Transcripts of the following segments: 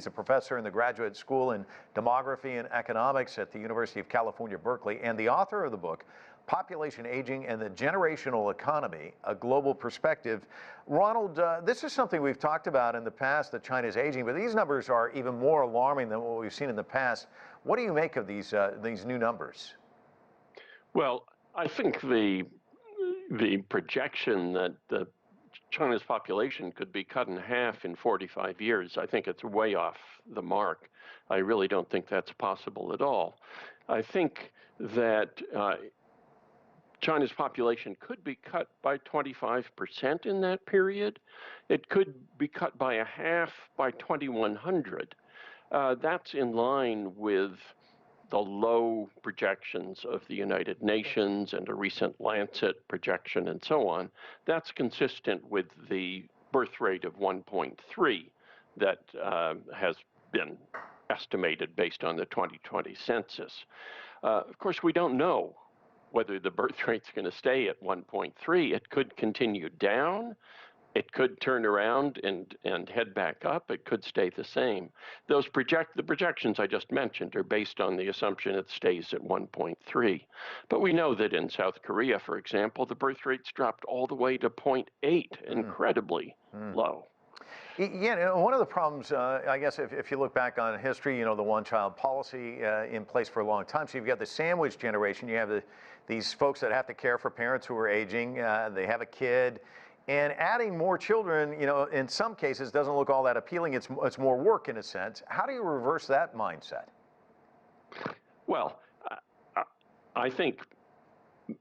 He's a professor in the Graduate School in Demography and Economics at the University of California, Berkeley, and the author of the book, Population Aging and the Generational Economy, A Global Perspective. Ronald, this is something we've talked about in the past, that China's aging, but these numbers are even more alarming than what we've seen in the past. What do you make of these new numbers? Well, I think the projection that China's population could be cut in half in 45 years, I think it's way off the mark. I really don't think that's possible at all. I think that China's population could be cut by 25% in that period. It could be cut by a half by 2100. That's in line with the low projections of the United Nations and a recent Lancet projection and so on. That's consistent with the birth rate of 1.3 that has been estimated based on the 2020 census. Of course, we don't know whether the birth rate's going to stay at 1.3. It could continue down. It could turn around and head back up. It could stay the same. The projections I just mentioned are based on the assumption it stays at 1.3. But we know that in South Korea, for example, the birth rates dropped all the way to 0.8, incredibly low. Yeah, one of the problems, I guess, if you look back on history, the one-child policy in place for a long time. So you've got the sandwich generation. You have these folks that have to care for parents who are aging. They have a kid. And adding more children, in some cases doesn't look all that appealing. It's more work in a sense. How do you reverse that mindset? Well, I think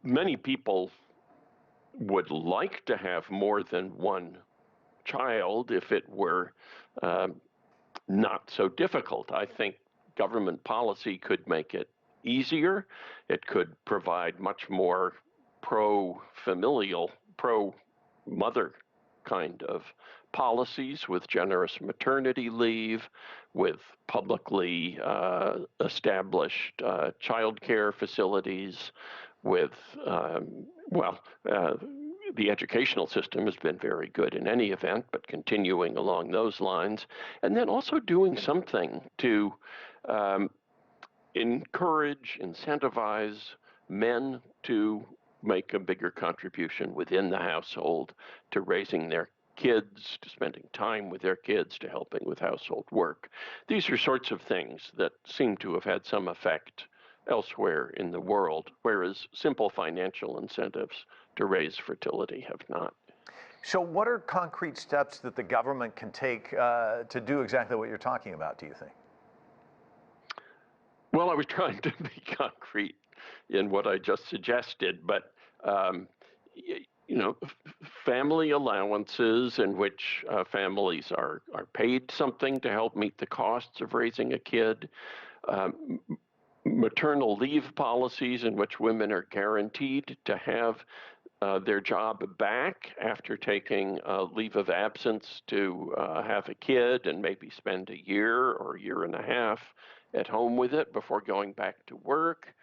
many people would like to have more than one child if it were not so difficult. I think government policy could make it easier. It could provide much more pro-familial, pro-mother kind of policies with generous maternity leave, with publicly established child care facilities, with, the educational system has been very good in any event, but continuing along those lines. And then also doing something to encourage, incentivize men to make a bigger contribution within the household to raising their kids, to spending time with their kids, to helping with household work. These are sorts of things that seem to have had some effect elsewhere in the world, whereas simple financial incentives to raise fertility have not. So what are concrete steps that the government can take to do exactly what you're talking about, do you think? Well, I was trying to be concrete in what I just suggested, but family allowances in which families are paid something to help meet the costs of raising a kid, maternal leave policies in which women are guaranteed to have their job back after taking a leave of absence to have a kid and maybe spend a year or a year and a half at home with it before going back to work,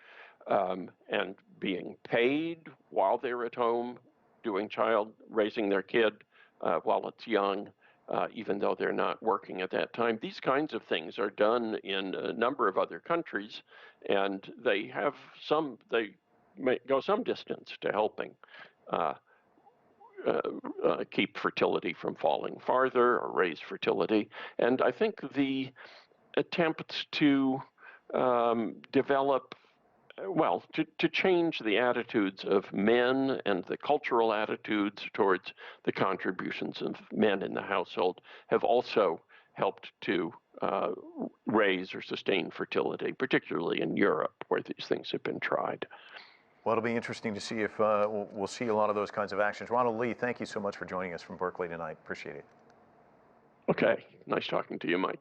and being paid while they're at home raising their kid while it's young, even though they're not working at that time. These kinds of things are done in a number of other countries, and they may go some distance to helping keep fertility from falling farther or raise fertility. And I think the attempts to to change the attitudes of men and the cultural attitudes towards the contributions of men in the household have also helped to raise or sustain fertility, particularly in Europe, where these things have been tried. Well, it'll be interesting to see if we'll see a lot of those kinds of actions. Ronald Lee, thank you so much for joining us from Berkeley tonight. Appreciate it. Okay. Nice talking to you, Mike.